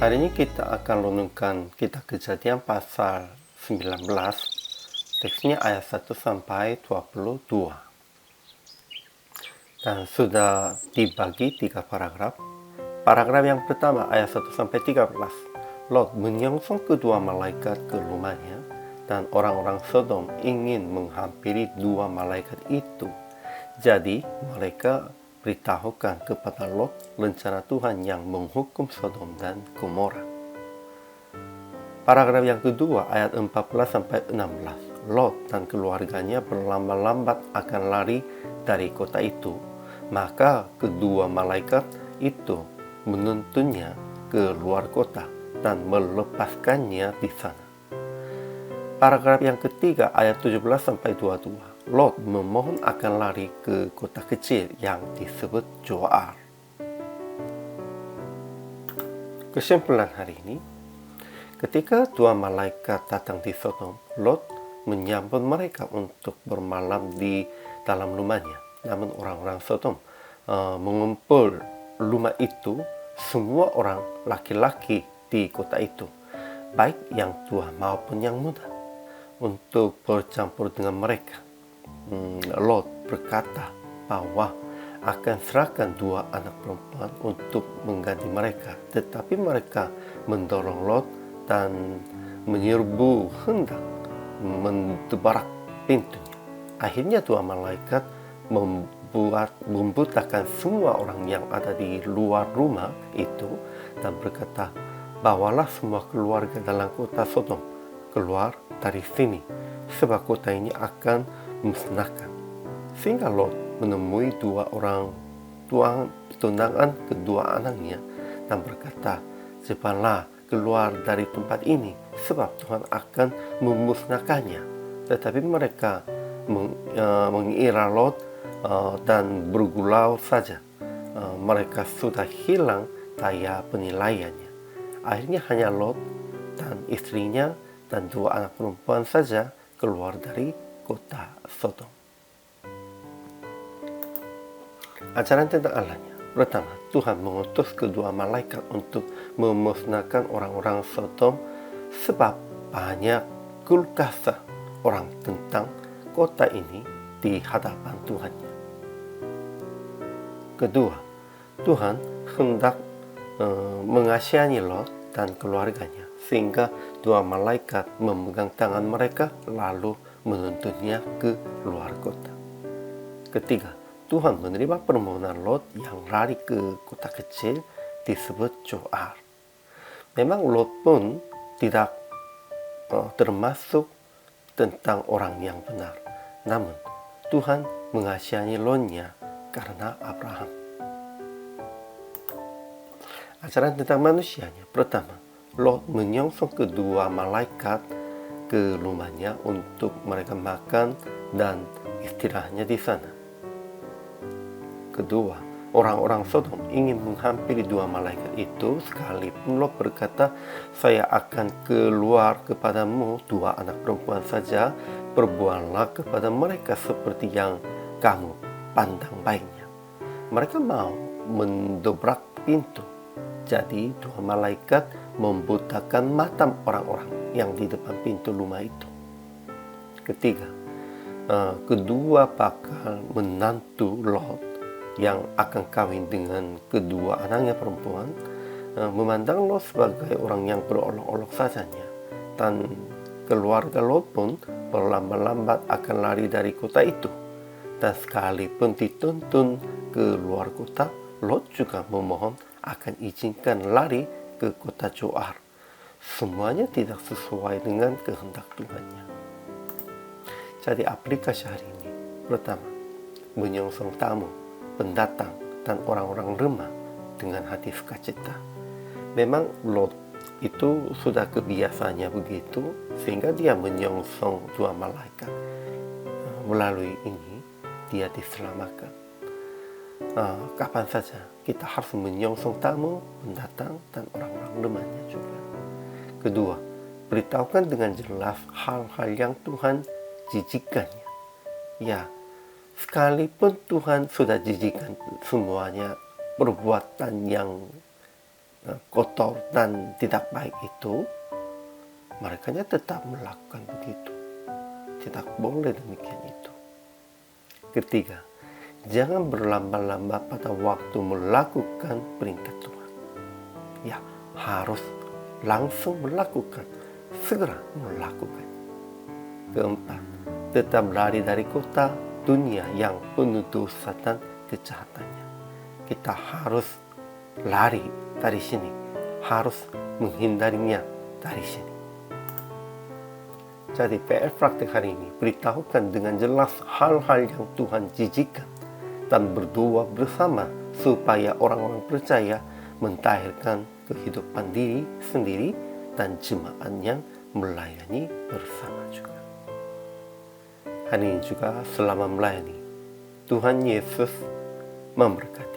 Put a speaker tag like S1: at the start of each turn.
S1: Hari ini kita akan renungkan Kitab Kejadian pasal 19, teksnya ayat 1 sampai 22. Dan sudah dibagi 3 paragraf. Paragraf yang pertama ayat 1 sampai 13. Lot menyongsong kedua malaikat ke rumahnya, dan orang-orang Sodom ingin menghampiri dua malaikat itu. Jadi mereka beritahukan kepada Lot rencana Tuhan yang menghukum Sodom dan Gomora. Paragraf yang kedua ayat 14 sampai 16. Lot dan keluarganya berlambat-lambat akan lari dari kota itu. Maka kedua malaikat itu menuntunnya ke luar kota dan melepaskannya di sana. Paragraf yang ketiga ayat 17 sampai 22. Lot memohon akan lari ke kota kecil yang disebut Zoar. Kesimpulan hari ini, ketika dua malaikat datang di Sodom, Lot menyambut mereka untuk bermalam di dalam rumahnya. Namun orang-orang Sodom mengumpul rumah itu semua orang laki-laki di kota itu, baik yang tua maupun yang muda, untuk bercampur dengan mereka. Lot berkata bahwa akan serahkan dua anak perempuan untuk mengganti mereka, tetapi mereka mendorong Lot dan menyerbu hendak mendebarak pintunya. Akhirnya dua malaikat membutakan semua orang yang ada di luar rumah itu dan berkata, bawalah semua keluarga dalam kota Sodom keluar dari sini, sebab kota ini akan musnahkan. Sehingga Lot menemui dua orang tua tunangan kedua anaknya dan berkata, cepatlah keluar dari tempat ini, sebab Tuhan akan memusnahkannya. Tetapi mereka mengira Lot dan bergurau saja. Mereka sudah hilang daya penilaiannya. Akhirnya hanya Lot dan istrinya dan dua anak perempuan saja keluar dari kota Sodom. Ajaran tentang Allahnya. Pertama, Tuhan mengutus kedua malaikat untuk memusnahkan orang-orang Sodom sebab banyak keluh kesah orang tentang kota ini di hadapan Tuhannya. Kedua, Tuhan hendak mengasihani Lot dan keluarganya, sehingga dua malaikat memegang tangan mereka lalu menuntunnya ke luar kota. Ketiga, Tuhan menerima permohonan Lot yang lari ke kota kecil disebut Zoar. Memang Lot pun tidak termasuk tentang orang yang benar, namun Tuhan mengasihani Lotnya karena Abraham. Ajaran tentang manusianya. Pertama, Lot menyongsong kedua malaikat ke rumahnya untuk mereka makan dan istirahatnya di sana. Kedua, orang-orang Sodom ingin menghampiri dua malaikat itu, sekalipun Lot berkata, saya akan keluar kepadamu dua anak perempuan saja, perbuatlah kepada mereka seperti yang kamu pandang baiknya. Mereka mau mendobrak pintu. Jadi dua malaikat membutakan mata orang-orang yang di depan pintu rumah itu. Ketiga, kedua bakal menantu Lot yang akan kawin dengan kedua anaknya perempuan memandang Lot sebagai orang yang berolok-olok sajanya, dan keluarga Lot pun berlambat-lambat akan lari dari kota itu. Dan sekalipun dituntun ke luar kota, Lot juga memohon akan izinkan lari ke kota Zoar. Semuanya tidak sesuai dengan kehendak Tuhannya. Jadi aplikasi hari ini. Pertama, menyongsong tamu, pendatang, dan orang-orang lemah dengan hati sukacita. Memang Lot itu sudah kebiasaannya begitu, sehingga dia menyongsong dua malaikat. Melalui ini, dia diselamatkan. Kapan saja kita harus menyongsong tamu, pendatang, dan orang-orang lemahnya juga. Kedua, beritahukan dengan jelas hal-hal yang Tuhan jijikkannya. Ya, sekalipun Tuhan sudah jijikkan semuanya perbuatan yang kotor dan tidak baik itu, mereka tetap melakukan begitu. Tidak boleh demikian itu. Ketiga, jangan berlamba-lamba pada waktu melakukan perintah Tuhan. Ya, harus langsung melakukan, segera melakukan. Keempat, tetap lari dari kota dunia yang penuh dosa dan kejahatannya. Kita harus lari dari sini, harus menghindarinya dari sini. Jadi PR praktik hari ini beritahukan dengan jelas hal-hal yang Tuhan jijikkan dan berdoa bersama supaya orang-orang percaya mentahirkan kehidupan diri sendiri dan jemaat yang melayani bersama juga. Hari ini juga selama melayani, Tuhan Yesus memberkati.